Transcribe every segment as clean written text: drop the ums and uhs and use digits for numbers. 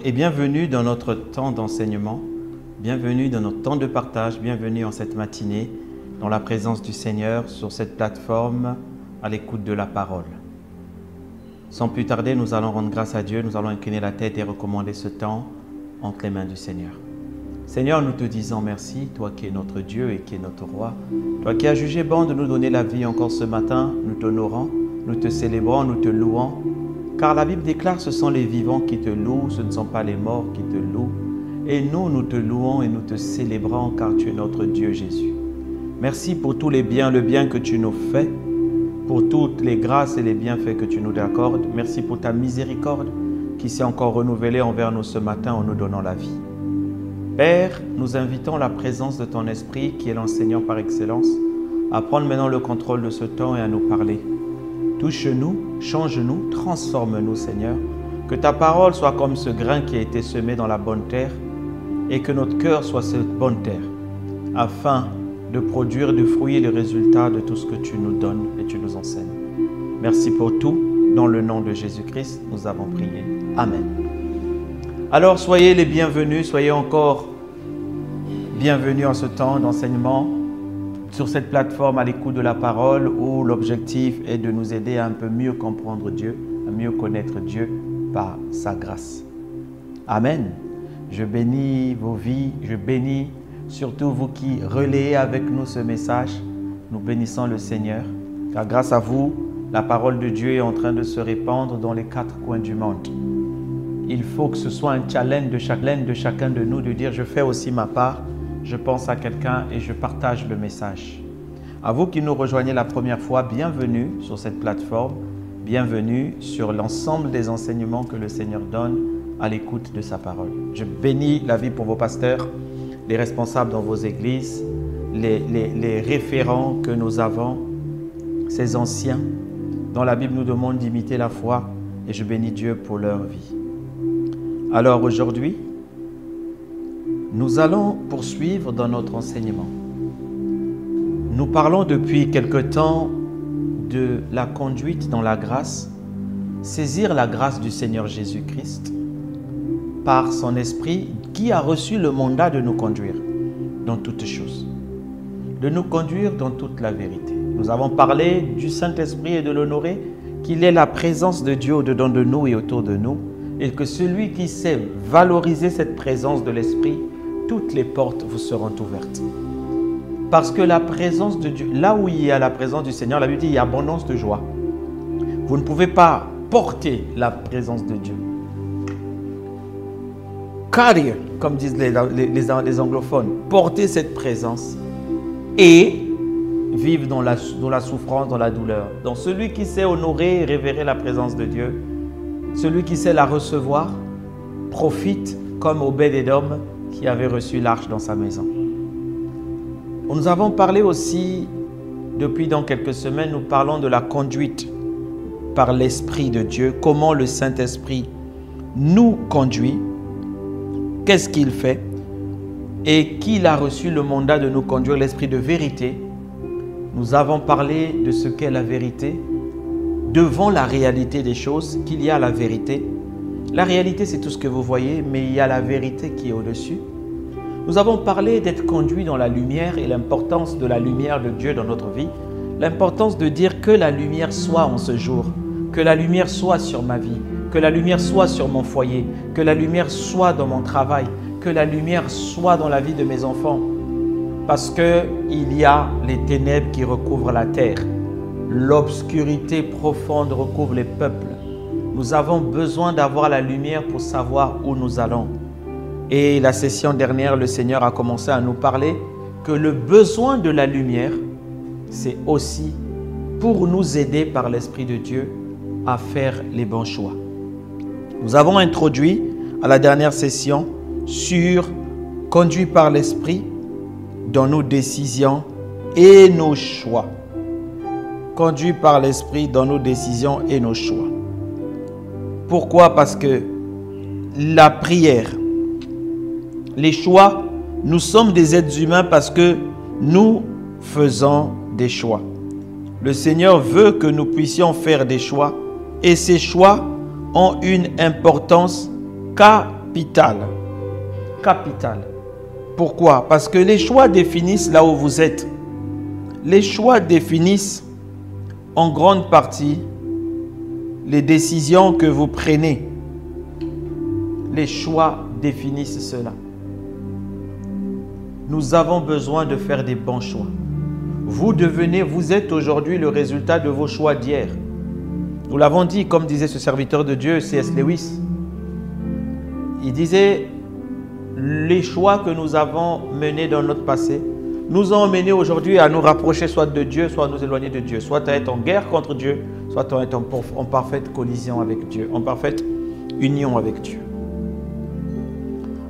et bienvenue dans notre temps d'enseignement, bienvenue dans notre temps de partage, bienvenue en cette matinée dans la présence du Seigneur sur cette plateforme à l'écoute de la parole. Sans plus tarder, nous allons rendre grâce à Dieu, nous allons incliner la tête et recommander ce temps entre les mains du Seigneur. Seigneur, nous te disons merci, toi qui es notre Dieu et qui es notre Roi, toi qui as jugé bon de nous donner la vie encore ce matin, nous t'honorons, nous te célébrons, nous te louons. Car la Bible déclare, ce sont les vivants qui te louent, ce ne sont pas les morts qui te louent. Et nous te louons et nous te célébrons car tu es notre Dieu Jésus. Merci pour tous les biens, le bien que tu nous fais, pour toutes les grâces et les bienfaits que tu nous accordes. Merci pour ta miséricorde qui s'est encore renouvelée envers nous ce matin en nous donnant la vie. Père, nous invitons la présence de ton Esprit qui est l'enseignant par excellence à prendre maintenant le contrôle de ce temps et à nous parler. Touche-nous, change-nous, transforme-nous, Seigneur. Que ta parole soit comme ce grain qui a été semé dans la bonne terre et que notre cœur soit cette bonne terre afin de produire du fruit et les résultats de tout ce que tu nous donnes et tu nous enseignes. Merci pour tout. Dans le nom de Jésus-Christ, nous avons prié. Amen. Alors, soyez les bienvenus, soyez encore bienvenus en ce temps d'enseignement sur cette plateforme à l'écoute de la parole où l'objectif est de nous aider à un peu mieux comprendre Dieu, à mieux connaître Dieu par sa grâce. Amen. Je bénis vos vies, je bénis surtout vous qui relayez avec nous ce message. Nous bénissons le Seigneur, car grâce à vous, la parole de Dieu est en train de se répandre dans les quatre coins du monde. Il faut que ce soit un challenge de chacun de nous de dire « je fais aussi ma part ». Je pense à quelqu'un et je partage le message. À vous qui nous rejoignez la première fois, bienvenue sur cette plateforme, bienvenue sur l'ensemble des enseignements que le Seigneur donne à l'écoute de sa parole. Je bénis la vie pour vos pasteurs, les responsables dans vos églises, les référents que nous avons, ces anciens dont la Bible nous demande d'imiter la foi et je bénis Dieu pour leur vie. Alors aujourd'hui, nous allons poursuivre dans notre enseignement. Nous parlons depuis quelque temps de la conduite dans la grâce, saisir la grâce du Seigneur Jésus-Christ par son Esprit qui a reçu le mandat de nous conduire dans toutes choses, de nous conduire dans toute la vérité. Nous avons parlé du Saint-Esprit et de l'honorer, qu'il est la présence de Dieu au-dedans de nous et autour de nous, et que celui qui sait valoriser cette présence de l'Esprit, toutes les portes vous seront ouvertes. Parce que la présence de Dieu, là où il y a la présence du Seigneur, la Bible dit il y a abondance de joie. Vous ne pouvez pas porter la présence de Dieu. Carry, comme disent les anglophones, porter cette présence et vivre dans la souffrance, dans la douleur. Donc celui qui sait honorer et révérer la présence de Dieu, celui qui sait la recevoir, profite comme Obed-Édom qui avait reçu l'arche dans sa maison. Nous avons parlé aussi, depuis dans quelques semaines, nous parlons de la conduite par l'Esprit de Dieu, comment le Saint-Esprit nous conduit, qu'est-ce qu'il fait et qu'il a reçu le mandat de nous conduire, l'Esprit de vérité. Nous avons parlé de ce qu'est la vérité, devant la réalité des choses, qu'il y a la vérité. La réalité, c'est tout ce que vous voyez, mais il y a la vérité qui est au-dessus. Nous avons parlé d'être conduit dans la lumière et l'importance de la lumière de Dieu dans notre vie. L'importance de dire que la lumière soit en ce jour, que la lumière soit sur ma vie, que la lumière soit sur mon foyer, que la lumière soit dans mon travail, que la lumière soit dans la vie de mes enfants. Parce qu'il y a les ténèbres qui recouvrent la terre. L'obscurité profonde recouvre les peuples. Nous avons besoin d'avoir la lumière pour savoir où nous allons. Et la session dernière, le Seigneur a commencé à nous parler que le besoin de la lumière, c'est aussi pour nous aider par l'Esprit de Dieu à faire les bons choix. Nous avons introduit à la dernière session sur conduit par l'Esprit dans nos décisions et nos choix. Conduit par l'Esprit dans nos décisions et nos choix. Pourquoi? Parce que la prière, les choix, nous sommes des êtres humains parce que nous faisons des choix. Le Seigneur veut que nous puissions faire des choix et ces choix ont une importance qu'à capital. Capital. Pourquoi? Parce que les choix définissent là où vous êtes. Les choix définissent en grande partie les décisions que vous prenez. Les choix définissent cela. Nous avons besoin de faire des bons choix. Vous êtes aujourd'hui le résultat de vos choix d'hier. Nous l'avons dit, comme disait ce serviteur de Dieu, C.S. Lewis. Il disait, les choix que nous avons menés dans notre passé nous ont menés aujourd'hui à nous rapprocher soit de Dieu, soit à nous éloigner de Dieu, soit à être en guerre contre Dieu, soit à être en parfaite collision avec Dieu, en parfaite union avec Dieu.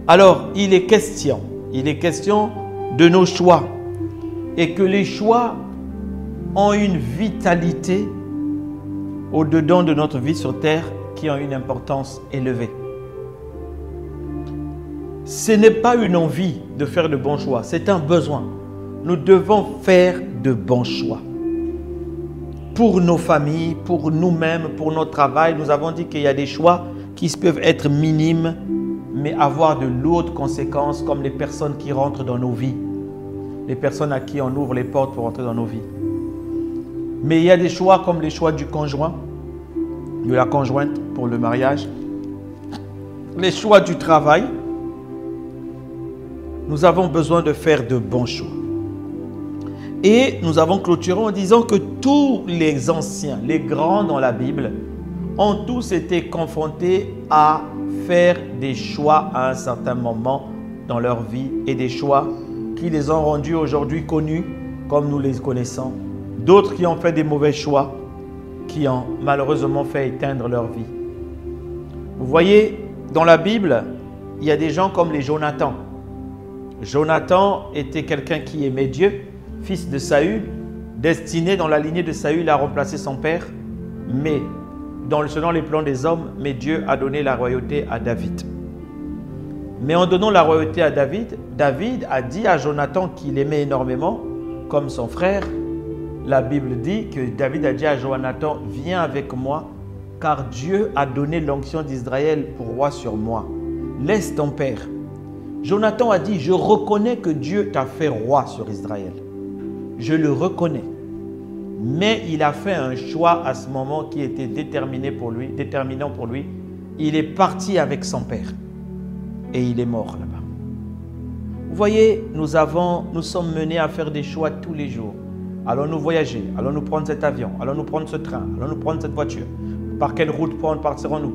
Alors, il est question de nos choix et que les choix ont une vitalité au-dedans de notre vie sur terre qui ont une importance élevée. Ce n'est pas une envie de faire de bons choix, c'est un besoin. Nous devons faire de bons choix. Pour nos familles, pour nous-mêmes, pour notre travail, nous avons dit qu'il y a des choix qui peuvent être minimes, mais avoir de lourdes conséquences, comme les personnes qui rentrent dans nos vies. Les personnes à qui on ouvre les portes pour entrer dans nos vies. Mais il y a des choix comme les choix du conjoint, de la conjointe pour le mariage, les choix du travail. Nous avons besoin de faire de bons choix. Et nous avons clôturé en disant que tous les anciens, les grands dans la Bible, ont tous été confrontés à faire des choix à un certain moment dans leur vie et des choix qui les ont rendus aujourd'hui connus comme nous les connaissons. D'autres qui ont fait des mauvais choix qui ont malheureusement fait éteindre leur vie. Vous voyez, dans la Bible, il y a des gens comme les Jonathan. Jonathan était quelqu'un qui aimait Dieu, fils de Saül, destiné dans la lignée de Saül à remplacer son père, mais selon les plans des hommes, mais Dieu a donné la royauté à David. Mais en donnant la royauté à David, David a dit à Jonathan qu'il aimait énormément, comme son frère. La Bible dit que David a dit à Jonathan, viens avec moi, car Dieu a donné l'onction d'Israël pour roi sur moi. Laisse ton père. Jonathan a dit, je reconnais que Dieu t'a fait roi sur Israël. Je le reconnais. Mais il a fait un choix à ce moment qui était déterminant pour lui. Il est parti avec son père. Et il est mort là-bas. Vous voyez, nous sommes menés à faire des choix tous les jours. Allons-nous voyager? Allons-nous prendre cet avion? Allons-nous prendre ce train? Allons-nous prendre cette voiture? Par quelle route partirons-nous?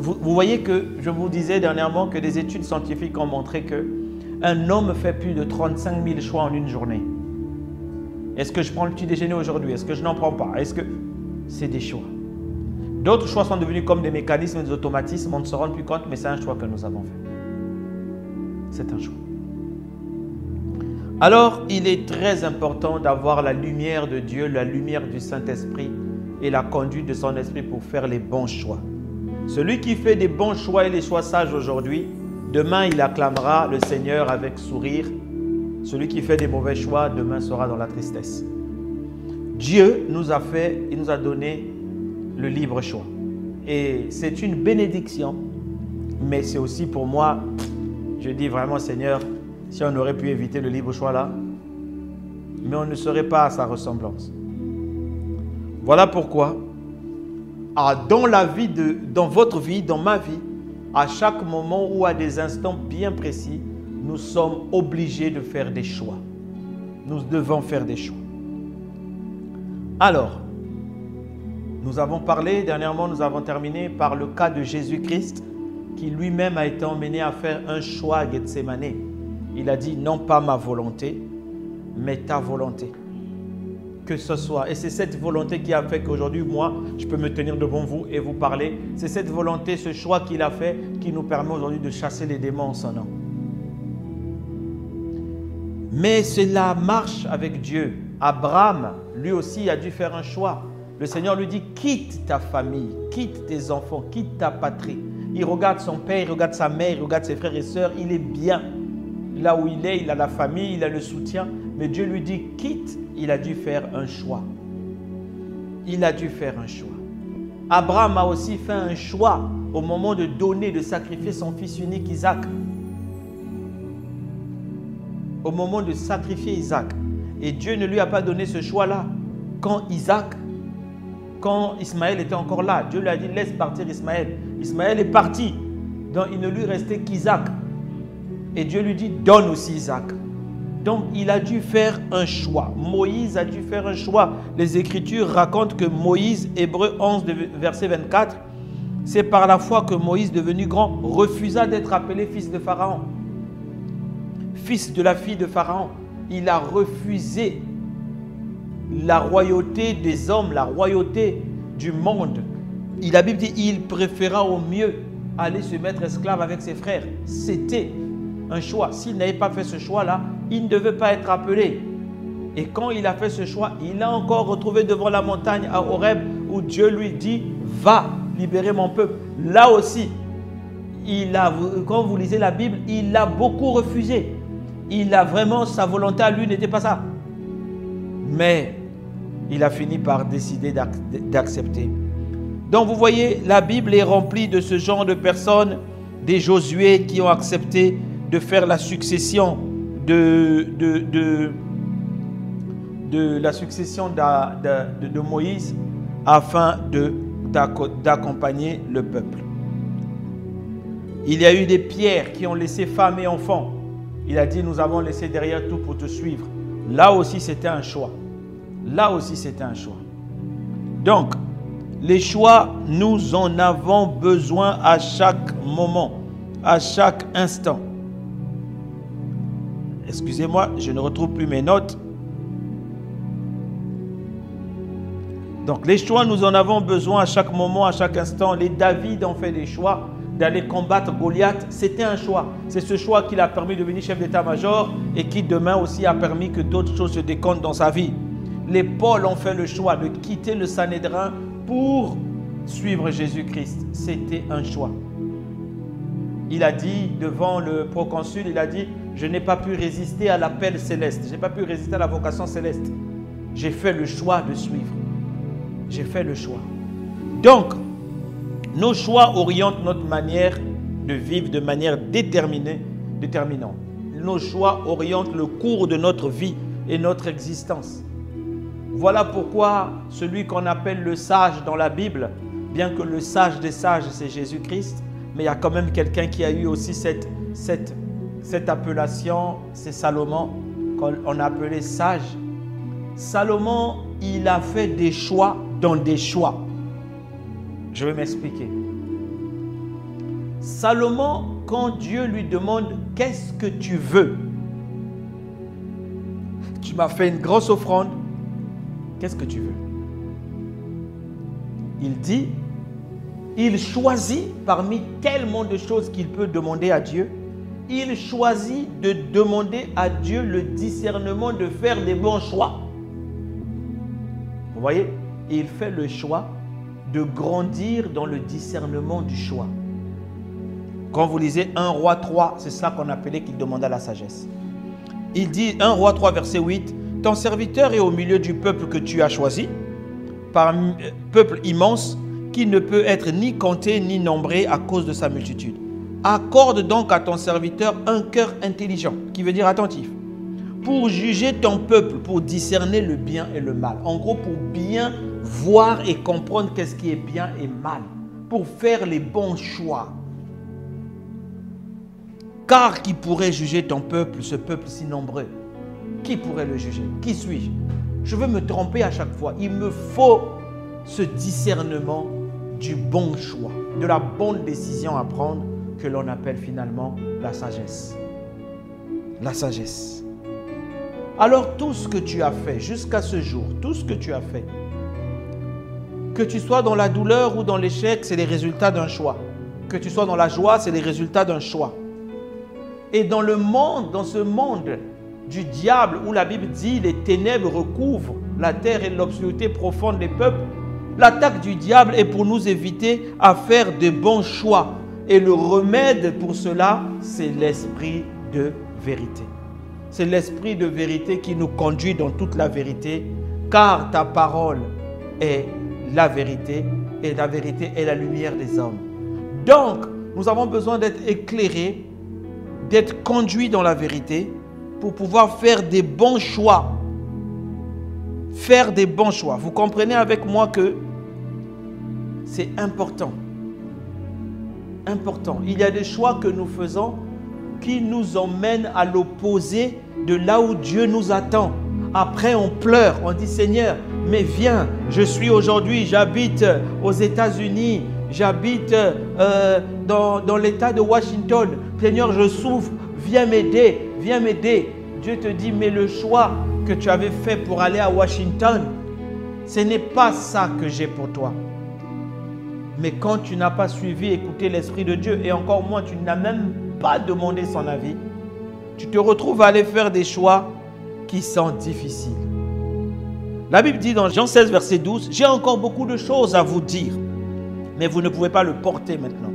Vous voyez que je vous disais dernièrement que des études scientifiques ont montré qu'un homme fait plus de 35 000 choix en une journée. Est-ce que je prends le petit déjeuner aujourd'hui? Est-ce que je n'en prends pas? C'est des choix. D'autres choix sont devenus comme des mécanismes, des automatismes, on ne se rend plus compte, mais c'est un choix que nous avons fait. C'est un choix. Alors, il est très important d'avoir la lumière de Dieu, la lumière du Saint-Esprit et la conduite de son esprit pour faire les bons choix. Celui qui fait des bons choix et les choix sages aujourd'hui, demain il acclamera le Seigneur avec sourire. Celui qui fait des mauvais choix, demain sera dans la tristesse. Dieu nous a donné le libre choix. Et c'est une bénédiction, mais c'est aussi pour moi, je dis vraiment Seigneur, si on aurait pu éviter le libre choix là, mais on ne serait pas à sa ressemblance. Voilà pourquoi, dans votre vie, dans ma vie, à chaque moment ou à des instants bien précis, nous sommes obligés de faire des choix. Nous devons faire des choix. Alors, nous avons parlé, dernièrement nous avons terminé par le cas de Jésus-Christ qui lui-même a été emmené à faire un choix à Gethsémane. Il a dit non pas ma volonté, mais ta volonté. Que ce soit. Et c'est cette volonté qui a fait qu'aujourd'hui, moi, je peux me tenir devant vous et vous parler. C'est cette volonté, ce choix qu'il a fait qui nous permet aujourd'hui de chasser les démons en son nom. Mais c'est la marche avec Dieu. Abraham, lui aussi, a dû faire un choix. Le Seigneur lui dit, quitte ta famille, quitte tes enfants, quitte ta patrie. Il regarde son père, il regarde sa mère, il regarde ses frères et sœurs, il est bien. Là où il est, il a la famille, il a le soutien. Mais Dieu lui dit, quitte, il a dû faire un choix. Il a dû faire un choix. Abraham a aussi fait un choix au moment de donner, de sacrifier son fils unique Isaac. Au moment de sacrifier Isaac. Et Dieu ne lui a pas donné ce choix-là. Quand Ismaël était encore là, Dieu lui a dit laisse partir Ismaël. Ismaël est parti. Donc il ne lui restait qu'Isaac. Et Dieu lui dit donne aussi Isaac. Donc il a dû faire un choix. Moïse a dû faire un choix. Les Écritures racontent que Moïse, Hébreux 11, verset 24, c'est par la foi que Moïse, devenu grand, refusa d'être appelé fils de Pharaon. Fils de la fille de Pharaon. Il a refusé la royauté des hommes, la royauté du monde. La Bible dit il préféra au mieux aller se mettre esclave avec ses frères. C'était un choix. S'il n'avait pas fait ce choix-là, il ne devait pas être appelé. Et quand il a fait ce choix, il a encore retrouvé devant la montagne à Horeb où Dieu lui dit va libérer mon peuple. Là aussi, quand vous lisez la Bible, il a beaucoup refusé. Il a vraiment, sa volonté à lui n'était pas ça. Mais il a fini par décider d'accepter. Donc vous voyez, la Bible est remplie de ce genre de personnes, des Josué qui ont accepté de faire la succession de Moïse afin d'accompagner le peuple. Il y a eu des pierres qui ont laissé femmes et enfants. Il a dit nous avons laissé derrière tout pour te suivre. Là aussi c'était un choix. Là aussi c'était un choix. Donc les choix, nous en avons besoin à chaque moment, à chaque instant. Excusez-moi, je ne retrouve plus mes notes. Donc les choix, nous en avons besoin à chaque moment, à chaque instant. Les David ont fait des choix d'aller combattre Goliath. C'était un choix. C'est ce choix qui l'a permis de devenir chef d'état-major et qui demain aussi a permis que d'autres choses se décomptent dans sa vie. Les Paul ont fait le choix de quitter le Sanhédrin pour suivre Jésus-Christ. C'était un choix. Il a dit devant le proconsul, il a dit je n'ai pas pu résister à l'appel céleste. Je n'ai pas pu résister à la vocation céleste. J'ai fait le choix de suivre. J'ai fait le choix. Donc, nos choix orientent notre manière de vivre de manière déterminante. Nos choix orientent le cours de notre vie et notre existence. Voilà pourquoi celui qu'on appelle le sage dans la Bible, bien que le sage des sages, c'est Jésus-Christ, mais il y a quand même quelqu'un qui a eu aussi cette appellation, c'est Salomon, qu'on a appelé sage. Salomon, il a fait des choix dans des choix. Je vais m'expliquer. Salomon, quand Dieu lui demande « Qu'est-ce que tu veux ?» Tu m'as fait une grosse offrande. Qu'est-ce que tu veux? Il dit, il choisit parmi tellement de choses qu'il peut demander à Dieu, il choisit de demander à Dieu le discernement de faire des bons choix. Vous voyez? Il fait le choix de grandir dans le discernement du choix. Quand vous lisez 1 Roi 3, c'est ça qu'on appelait qu'il demanda la sagesse. Il dit 1 Roi 3 verset 8, « Ton serviteur est au milieu du peuple que tu as choisi, par un peuple immense qui ne peut être ni compté ni nombré à cause de sa multitude. Accorde donc à ton serviteur un cœur intelligent, qui veut dire attentif, pour juger ton peuple, pour discerner le bien et le mal. » En gros, pour bien voir et comprendre qu'est-ce qui est bien et mal, pour faire les bons choix. Car qui pourrait juger ton peuple, ce peuple si nombreux? Qui pourrait le juger? Qui suis-je? Je veux me tromper à chaque fois. Il me faut ce discernement du bon choix, de la bonne décision à prendre que l'on appelle finalement la sagesse. La sagesse. Alors tout ce que tu as fait jusqu'à ce jour, tout ce que tu as fait, que tu sois dans la douleur ou dans l'échec, c'est les résultats d'un choix. Que tu sois dans la joie, c'est les résultats d'un choix. Et dans le monde, dans ce monde du diable où la Bible dit les ténèbres recouvrent la terre et l'obscurité profonde des peuples, l'attaque du diable est pour nous éviter à faire de bons choix. Et le remède pour cela, c'est l'esprit de vérité. C'est l'esprit de vérité qui nous conduit dans toute la vérité, car ta parole est la vérité et la vérité est la lumière des hommes. Donc, nous avons besoin d'être éclairés, d'être conduits dans la vérité pour pouvoir faire des bons choix. Faire des bons choix. Vous comprenez avec moi que c'est important. Important. Il y a des choix que nous faisons qui nous emmènent à l'opposé de là où Dieu nous attend. Après, on pleure, on dit Seigneur, mais viens, j'habite aux États-Unis, j'habite dans l'État de Washington. Seigneur, je souffre, viens m'aider, viens m'aider. Dieu te dit, mais le choix que tu avais fait pour aller à Washington, ce n'est pas ça que j'ai pour toi. Mais quand tu n'as pas suivi, écouté l'Esprit de Dieu, et encore moins, tu n'as même pas demandé son avis, tu te retrouves à aller faire des choix qui sont difficiles. La Bible dit dans Jean 16, verset 12, « J'ai encore beaucoup de choses à vous dire, mais vous ne pouvez pas le porter maintenant.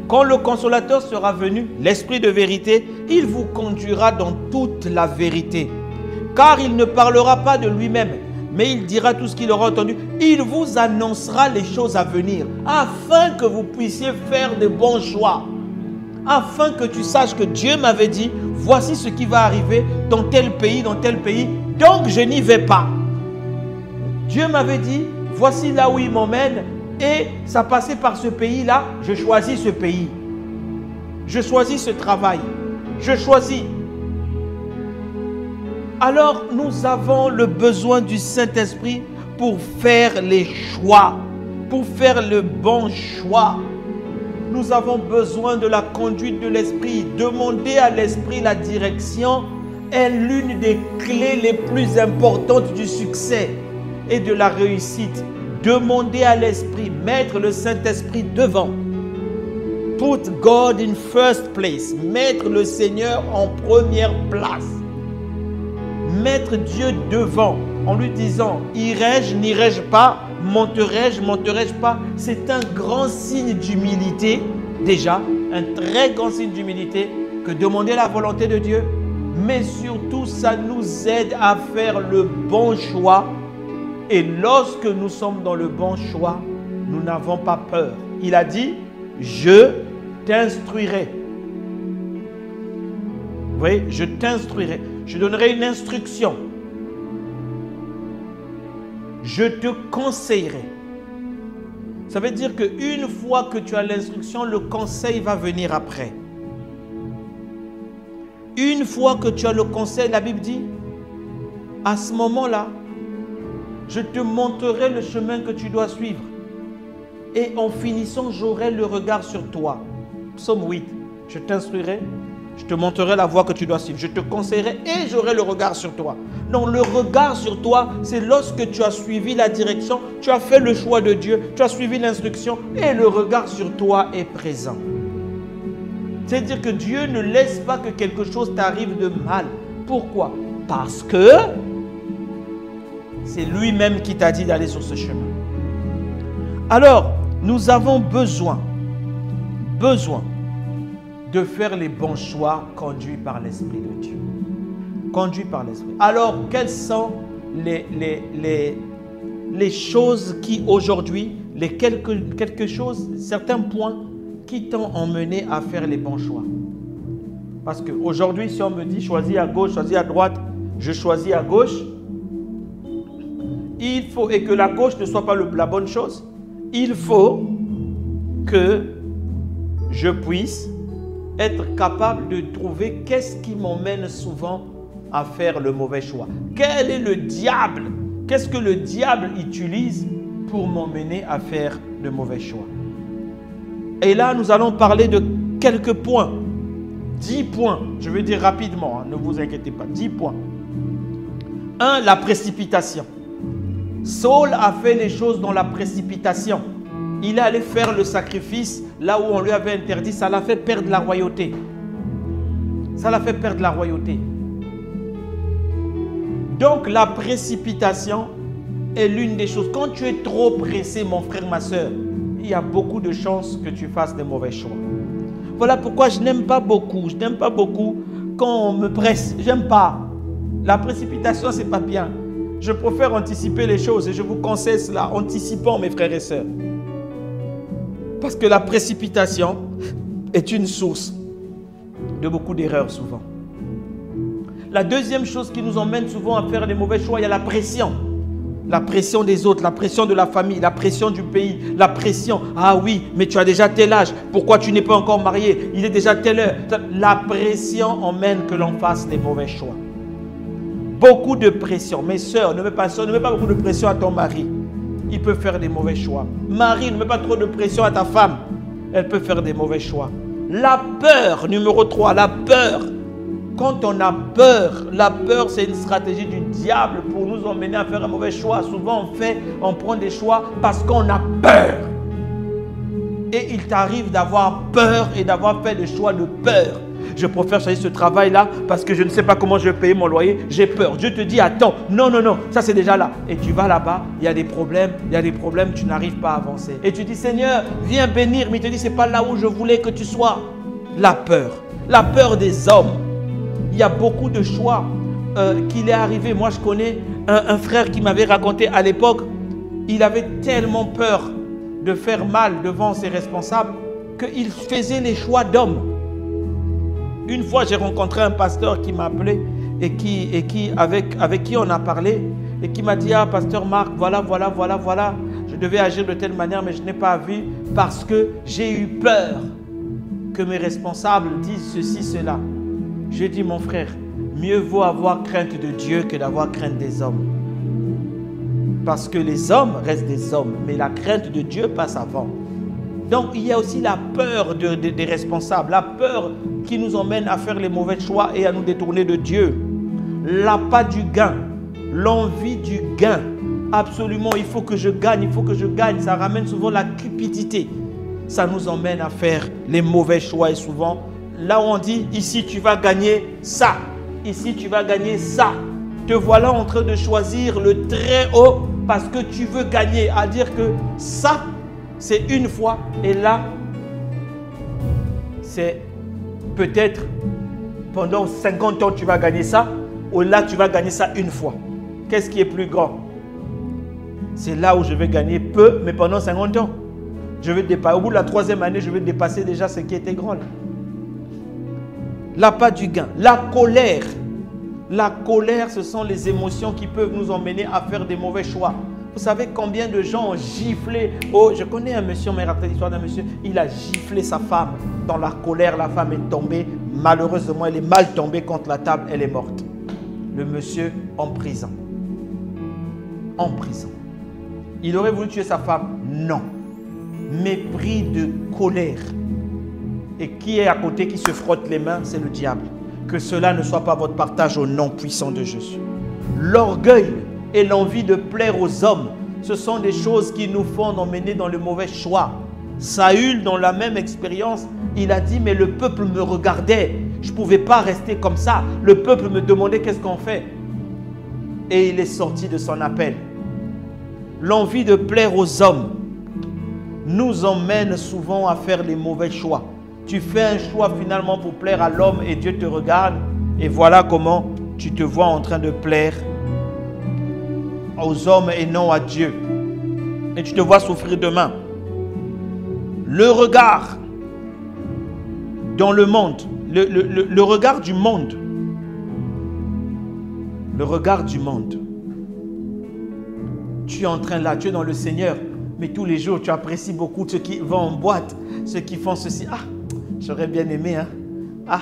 Quand le Consolateur sera venu, l'Esprit de vérité, il vous conduira dans toute la vérité. Car il ne parlera pas de lui-même, mais il dira tout ce qu'il aura entendu. Il vous annoncera les choses à venir, afin que vous puissiez faire de bons choix. Afin que tu saches que Dieu m'avait dit, voici ce qui va arriver dans tel pays, donc je n'y vais pas. Dieu m'avait dit, voici là où il m'emmène, et ça passait par ce pays-là, je choisis ce pays. Je choisis ce travail. Je choisis. Alors, nous avons le besoin du Saint-Esprit pour faire les choix, pour faire le bon choix. Nous avons besoin de la conduite de l'Esprit. Demander à l'Esprit la direction est l'une des clés les plus importantes du succès et de la réussite. Demander à l'Esprit, mettre le Saint-Esprit devant. Put God in first place. Mettre le Seigneur en première place. Mettre Dieu devant en lui disant « Irai-je, n'irai-je pas? Monterai-je, monterai-je pas ?» C'est un grand signe d'humilité, déjà, un très grand signe d'humilité que demander la volonté de Dieu. Mais surtout, ça nous aide à faire le bon choix. Et lorsque nous sommes dans le bon choix, nous n'avons pas peur. Il a dit « Je t'instruirai ». Vous voyez, je t'instruirai. Je donnerai une instruction. Je te conseillerai. Ça veut dire qu'une fois que tu as l'instruction, le conseil va venir après. Une fois que tu as le conseil, la Bible dit, à ce moment-là, je te montrerai le chemin que tu dois suivre. Et en finissant, j'aurai le regard sur toi. Psaume 8. Je t'instruirai. Je te montrerai la voie que tu dois suivre. Je te conseillerai et j'aurai le regard sur toi. Non, le regard sur toi, c'est lorsque tu as suivi la direction, tu as fait le choix de Dieu, tu as suivi l'instruction et le regard sur toi est présent. C'est-à-dire que Dieu ne laisse pas que quelque chose t'arrive de mal. Pourquoi? Parce que c'est lui-même qui t'a dit d'aller sur ce chemin. Alors, nous avons besoin de faire les bons choix conduits par l'Esprit de Dieu. Conduits par l'Esprit. Alors, quelles sont les choses qui aujourd'hui, certains points qui t'ont emmené à faire les bons choix? Parce qu'aujourd'hui, si on me dit choisis à gauche, choisis à droite, je choisis à gauche, il faut, et que la gauche ne soit pas la bonne chose, il faut que je puisse être capable de trouver qu'est-ce qui m'emmène souvent à faire le mauvais choix. Quel est le diable? Qu'est-ce que le diable utilise pour m'emmener à faire de mauvais choix? Et là, nous allons parler de quelques points. 10 points. Je vais dire rapidement, hein, ne vous inquiétez pas. 10 points. 1. La précipitation. Saul a fait les choses dans la précipitation. Il est allé faire le sacrifice là où on lui avait interdit. Ça l'a fait perdre la royauté. Ça l'a fait perdre la royauté. Donc la précipitation est l'une des choses. Quand tu es trop pressé, mon frère, ma soeur, il y a beaucoup de chances que tu fasses des mauvais choix. Voilà pourquoi je n'aime pas beaucoup. Je n'aime pas beaucoup quand on me presse. J'aime pas. La précipitation, c'est pas bien. Je préfère anticiper les choses et je vous conseille cela. Anticipons, mes frères et sœurs. Parce que la précipitation est une source de beaucoup d'erreurs souvent. La deuxième chose qui nous emmène souvent à faire les mauvais choix, il y a la pression. La pression des autres, la pression de la famille, la pression du pays, la pression. Ah oui, mais tu as déjà tel âge, pourquoi tu n'es pas encore marié? Il est déjà telle heure. La pression emmène que l'on fasse les mauvais choix. Beaucoup de pression. Mes soeurs, ne mets pas beaucoup de pression à ton mari. Il peut faire des mauvais choix. Marie, ne mets pas trop de pression à ta femme. Elle peut faire des mauvais choix. La peur, numéro 3, la peur. Quand on a peur, la peur c'est une stratégie du diable pour nous emmener à faire un mauvais choix. Souvent on prend des choix parce qu'on a peur. Et il t'arrive d'avoir peur et d'avoir fait des choix de peur. Je préfère choisir ce travail-là parce que je ne sais pas comment je vais payer mon loyer. J'ai peur. Dieu te dit, attends, non, ça c'est déjà là. Et tu vas là-bas, il y a des problèmes, tu n'arrives pas à avancer. Et tu dis, Seigneur, viens bénir. Mais il te dit, ce n'est pas là où je voulais que tu sois. La peur des hommes. Il y a beaucoup de choix qu'il est arrivé. Moi, je connais un frère qui m'avait raconté à l'époque, il avait tellement peur de faire mal devant ses responsables qu'il faisait les choix d'hommes. Une fois, j'ai rencontré un pasteur qui m'a appelé et avec qui on a parlé et qui m'a dit, ah, pasteur Marc, voilà, je devais agir de telle manière, mais je n'ai pas vu parce que j'ai eu peur que mes responsables disent ceci, cela. Je dis, mon frère, mieux vaut avoir crainte de Dieu que d'avoir crainte des hommes. Parce que les hommes restent des hommes, mais la crainte de Dieu passe avant. Donc, il y a aussi la peur des responsables, la peur qui nous emmène à faire les mauvais choix et à nous détourner de Dieu. L'appât du gain, l'envie du gain. Absolument, il faut que je gagne. Ça ramène souvent la cupidité. Ça nous emmène à faire les mauvais choix et souvent, là où on dit, ici tu vas gagner ça, ici tu vas gagner ça. Te voilà en train de choisir le très haut parce que tu veux gagner. À dire que ça, c'est une fois et là, c'est peut-être pendant 50 ans tu vas gagner ça ou là tu vas gagner ça une fois. Qu'est-ce qui est plus grand? C'est là où je vais gagner peu mais pendant 50 ans. Au bout de la 3e année, je vais dépasser déjà ce qui était grand. L'appât du gain, la colère. La colère, ce sont les émotions qui peuvent nous emmener à faire des mauvais choix. Vous savez combien de gens ont giflé? Oh, je connais un monsieur, on m'a raconté l'histoire d'un monsieur, il a giflé sa femme. Dans la colère, la femme est tombée. Malheureusement, elle est mal tombée contre la table, elle est morte. Le monsieur en prison. En prison. Il aurait voulu tuer sa femme? Non. Mépris de colère. Et qui est à côté, qui se frotte les mains? C'est le diable. Que cela ne soit pas votre partage au nom puissant de Jésus. L'orgueil et l'envie de plaire aux hommes, ce sont des choses qui nous font emmener dans le mauvais choix. Saül, dans la même expérience, il a dit, mais le peuple me regardait. Je ne pouvais pas rester comme ça. Le peuple me demandait qu'est-ce qu'on fait. Et il est sorti de son appel. L'envie de plaire aux hommes nous emmène souvent à faire les mauvais choix. Tu fais un choix finalement pour plaire à l'homme et Dieu te regarde et voilà comment tu te vois en train de plaire aux hommes et non à Dieu. Et tu te vois souffrir demain. Le regard dans le monde, le regard du monde. Le regard du monde. Tu es en train là, tu es dans le Seigneur, mais tous les jours tu apprécies beaucoup ceux qui vont en boîte, ceux qui font ceci. Ah, j'aurais bien aimé, hein. Ah,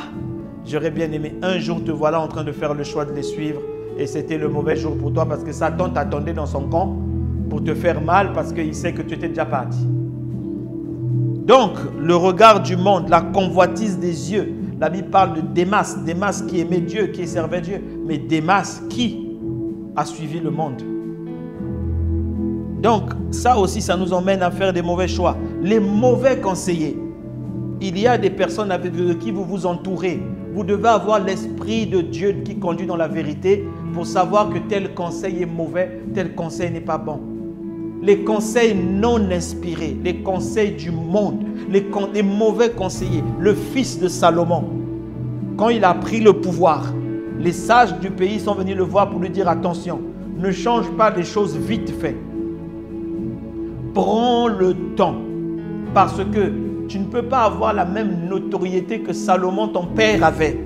j'aurais bien aimé. Un jour, te voilà en train de faire le choix de les suivre. Et c'était le mauvais jour pour toi parce que Satan t'attendait dans son camp pour te faire mal parce qu'il sait que tu étais déjà parti. Donc, le regard du monde, la convoitise des yeux. La Bible parle de Démas. Démas qui aimait Dieu, qui servait Dieu. Mais Démas qui a suivi le monde. Donc, ça aussi, ça nous emmène à faire des mauvais choix. Les mauvais conseillers. Il y a des personnes avec qui vous vous entourez. Vous devez avoir l'esprit de Dieu qui conduit dans la vérité pour savoir que tel conseil est mauvais, tel conseil n'est pas bon. Les conseils non inspirés, les conseils du monde, les mauvais conseillers. Le fils de Salomon, quand il a pris le pouvoir, les sages du pays sont venus le voir pour lui dire attention, ne change pas les choses vite fait. Prends le temps. Parce que tu ne peux pas avoir la même notoriété que Salomon, ton père, avait.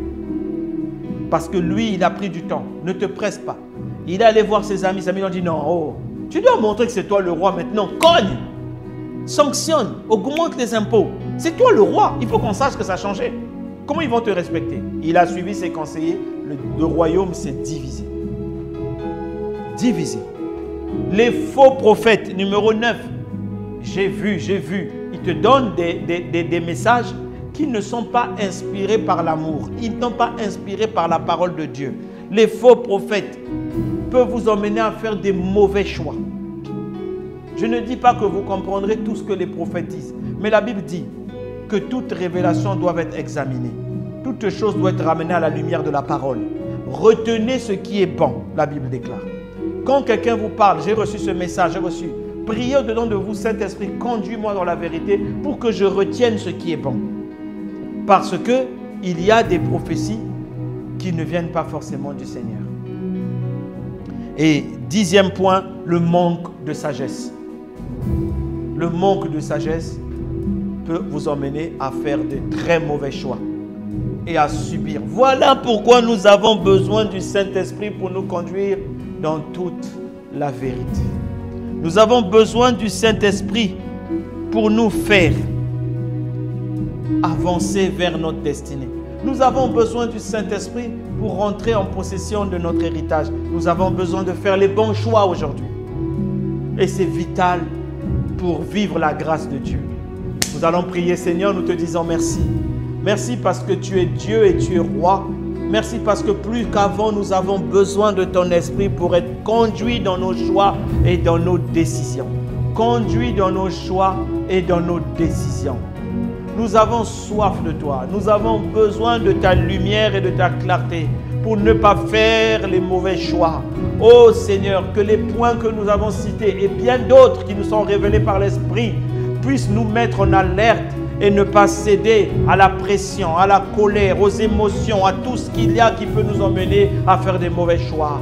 Parce que lui, il a pris du temps. Ne te presse pas. Il est allé voir ses amis. Ses amis lui ont dit, non, oh, tu dois montrer que c'est toi le roi maintenant. Cogne, sanctionne, augmente les impôts. C'est toi le roi. Il faut qu'on sache que ça a changé. Comment ils vont te respecter? Il a suivi ses conseillers. Le royaume s'est divisé. Divisé. Les faux prophètes, numéro 9. J'ai vu. Ils te donnent des messages qui ne sont pas inspirés par l'amour. Ils ne sont pas inspirés par la parole de Dieu. Les faux prophètes peuvent vous emmener à faire des mauvais choix. Je ne dis pas que vous comprendrez tout ce que les prophètes disent. Mais la Bible dit que toute révélation doit être examinée. Toute chose doit être ramenée à la lumière de la parole. Retenez ce qui est bon, la Bible déclare. Quand quelqu'un vous parle, j'ai reçu ce message, j'ai reçu. Priez au-dedans de vous, Saint-Esprit, conduis-moi dans la vérité pour que je retienne ce qui est bon. Parce que il y a des prophéties qui ne viennent pas forcément du Seigneur. Et 10e point, le manque de sagesse. Le manque de sagesse peut vous emmener à faire de très mauvais choix et à subir. Voilà pourquoi nous avons besoin du Saint-Esprit pour nous conduire dans toute la vérité. Nous avons besoin du Saint-Esprit pour nous faire avancer vers notre destinée. Nous avons besoin du Saint-Esprit pour rentrer en possession de notre héritage. Nous avons besoin de faire les bons choix aujourd'hui. Et c'est vital pour vivre la grâce de Dieu. Nous allons prier, Seigneur, nous te disons merci. Merci parce que tu es Dieu et tu es roi. Merci parce que plus qu'avant, nous avons besoin de ton esprit pour être conduits dans nos choix et dans nos décisions. Conduits dans nos choix et dans nos décisions. Nous avons soif de toi. Nous avons besoin de ta lumière et de ta clarté pour ne pas faire les mauvais choix. Oh Seigneur, que les points que nous avons cités et bien d'autres qui nous sont révélés par l'Esprit puissent nous mettre en alerte et ne pas céder à la pression, à la colère, aux émotions, à tout ce qu'il y a qui peut nous emmener à faire des mauvais choix.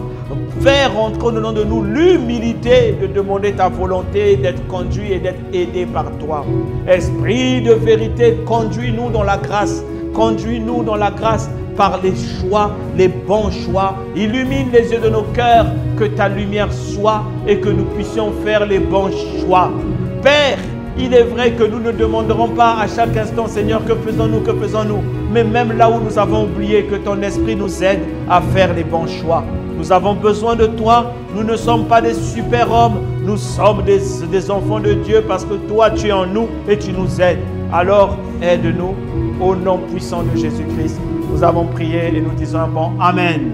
Faire entrer au-dedans de nous l'humilité de demander ta volonté, d'être conduit et d'être aidé par toi. Esprit de vérité, conduis-nous dans la grâce. Conduis-nous dans la grâce par les choix, les bons choix. Illumine les yeux de nos cœurs, que ta lumière soit et que nous puissions faire les bons choix. Père, il est vrai que nous ne demanderons pas à chaque instant, Seigneur, que faisons-nous, que faisons-nous. Mais même là où nous avons oublié, que ton esprit nous aide à faire les bons choix. Nous avons besoin de toi. Nous ne sommes pas des super-hommes. Nous sommes des enfants de Dieu parce que toi, tu es en nous et tu nous aides. Alors, aide-nous au nom puissant de Jésus-Christ. Nous avons prié et nous disons un bon Amen.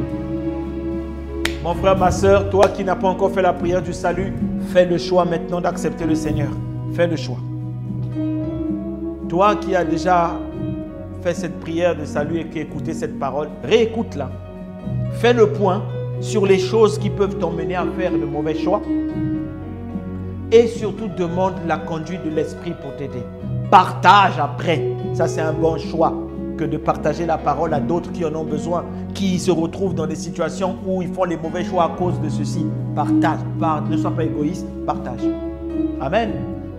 Mon frère, ma soeur, toi qui n'as pas encore fait la prière du salut, fais le choix maintenant d'accepter le Seigneur. Fais le choix. Toi qui as déjà fait cette prière de salut et qui as écouté cette parole, réécoute-la. Fais le point sur les choses qui peuvent t'emmener à faire de mauvais choix. Et surtout, demande la conduite de l'Esprit pour t'aider. Partage après. Ça, c'est un bon choix que de partager la parole à d'autres qui en ont besoin, qui se retrouvent dans des situations où ils font les mauvais choix à cause de ceci. Partage. Ne sois pas égoïste. Partage. Amen.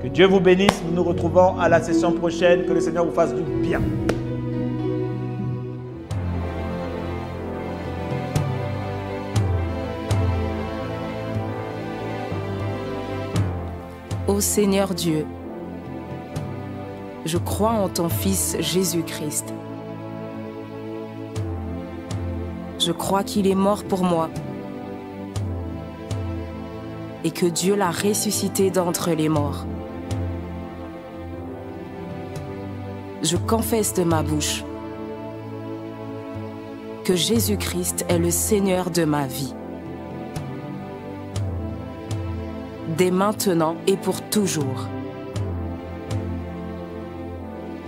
Que Dieu vous bénisse. Nous nous retrouvons à la session prochaine. Que le Seigneur vous fasse du bien. Ô Seigneur Dieu, je crois en ton Fils Jésus-Christ. Je crois qu'il est mort pour moi et que Dieu l'a ressuscité d'entre les morts. Je confesse de ma bouche que Jésus-Christ est le Seigneur de ma vie. Dès maintenant et pour toujours.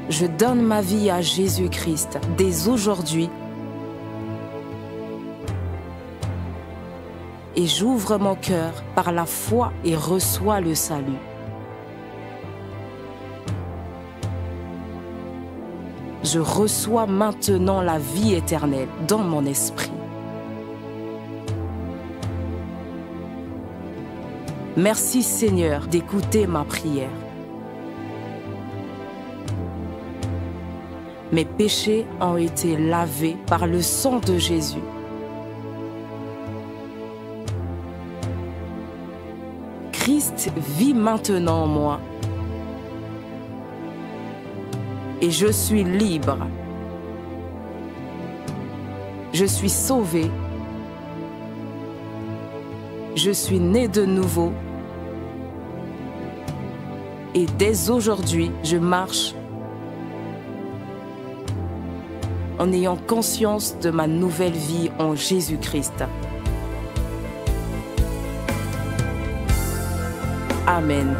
Je donne ma vie à Jésus-Christ dès aujourd'hui et j'ouvre mon cœur par la foi et reçois le salut. Je reçois maintenant la vie éternelle dans mon esprit. Merci Seigneur d'écouter ma prière. Mes péchés ont été lavés par le sang de Jésus. Christ vit maintenant en moi. Et je suis libre. Je suis sauvé. Je suis né de nouveau. Et dès aujourd'hui, je marche en ayant conscience de ma nouvelle vie en Jésus-Christ. Amen.